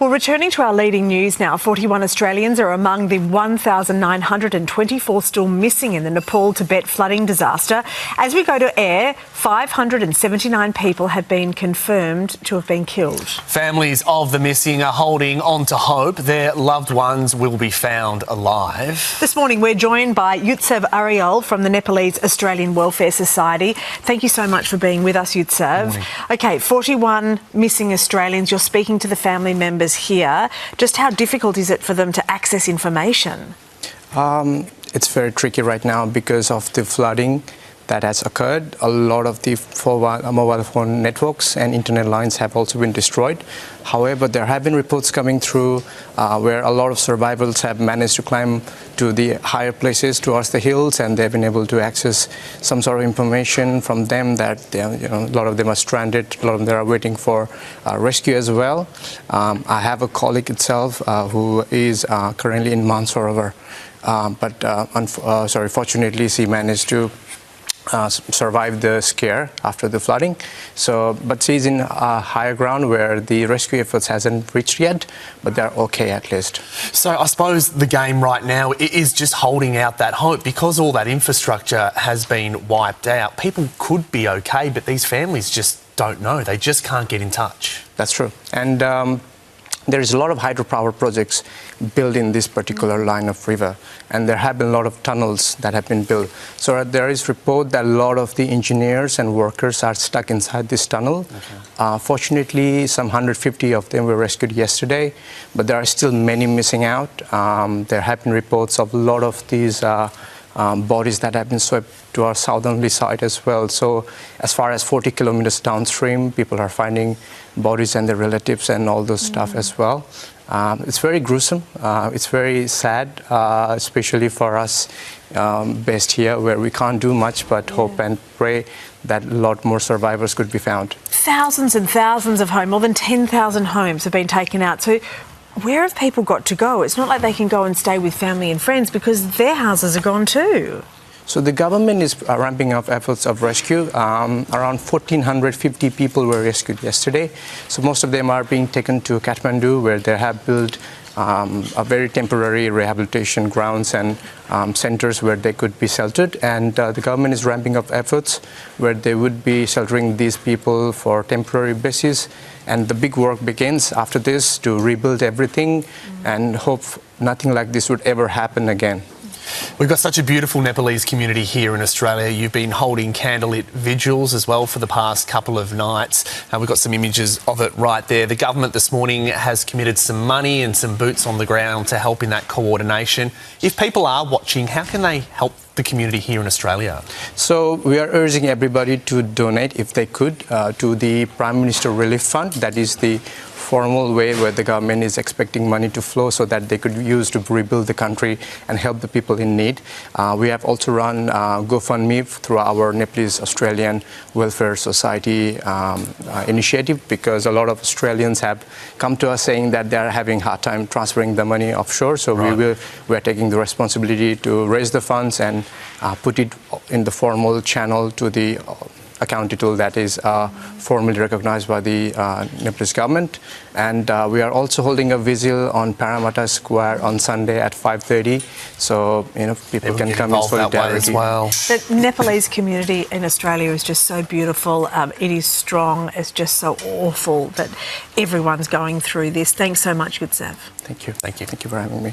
Well, returning to our leading news now, 41 Australians are among the 1,924 still missing in the Nepal-Tibet flooding disaster. As we go to air, 579 people have been confirmed to have been killed. Families of the missing are holding on to hope their loved ones will be found alive. This morning we're joined by Yutsev Ariel from the Nepalese Australian Welfare Society. Thank you so much for being with us, Yutsev. OK, 41 missing Australians. You're speaking to the family members here. Just how difficult is it for them to access information? It's very tricky right now because of the flooding that has occurred. A lot of the mobile phone networks and internet lines have also been destroyed. However, there have been reports coming through where a lot of survivors have managed to climb to the higher places towards the hills, and they've been able to access some sort of information from them that a lot of them are stranded, a lot of them are waiting for rescue as well. I have a colleague itself who is currently in Mansarovar, but fortunately she managed to survive the scare after the flooding. But she's in higher ground where the rescue efforts hasn't reached yet, but they're okay at least. So I suppose the game right now is just holding out that hope because all that infrastructure has been wiped out. People could be okay, but these families just don't know. They just can't get in touch. That's true. And there is a lot of hydropower projects built in this particular line of river, and there have been a lot of tunnels that have been built. So there is report that a lot of the engineers and workers are stuck inside this tunnel. Okay. Fortunately, some 150 of them were rescued yesterday, but there are still many missing out. There have been reports of a lot of these bodies that have been swept to our southerly side as well. So as far as 40 kilometers downstream, people are finding bodies and their relatives and all those stuff as well. It's very gruesome. It's very sad, especially for us based here where we can't do much but hope and pray that a lot more survivors could be found. Thousands and thousands of homes, more than 10,000 homes have been taken out. So where have people got to go? It's not like they can go and stay with family and friends because their houses are gone too. So the government is ramping up efforts of rescue. Around 1,450 people were rescued yesterday. So most of them are being taken to Kathmandu, where they have built a very temporary rehabilitation grounds and centers where they could be sheltered. And the government is ramping up efforts where they would be sheltering these people for temporary basis. And the big work begins after this to rebuild everything and hope nothing like this would ever happen again. We've got such a beautiful Nepalese community here in Australia. You've been holding candlelit vigils as well for the past couple of nights. We've got some images of it right there. The government this morning has committed some money and some boots on the ground to help in that coordination. If people are watching, how can they help the community here in Australia? So we are urging everybody to donate, if they could, to the Prime Minister Relief Fund. That is the formal way where the government is expecting money to flow so that they could use to rebuild the country and help the people in need. We have also run GoFundMe through our Nepalese Australian Welfare Society initiative, because a lot of Australians have come to us saying that they are having a hard time transferring the money offshore. So we are taking the responsibility to raise the funds and put it in the formal channel to the account detail that is formally recognized by the Nepalese government. And we are also holding a vigil on Parramatta Square on Sunday at 5:30. So people can come in solidarity as well. The Nepalese community in Australia is just so beautiful. It is strong. It's just so awful that everyone's going through this. Thanks so much, Yutsev. Thank you. Thank you. Thank you for having me.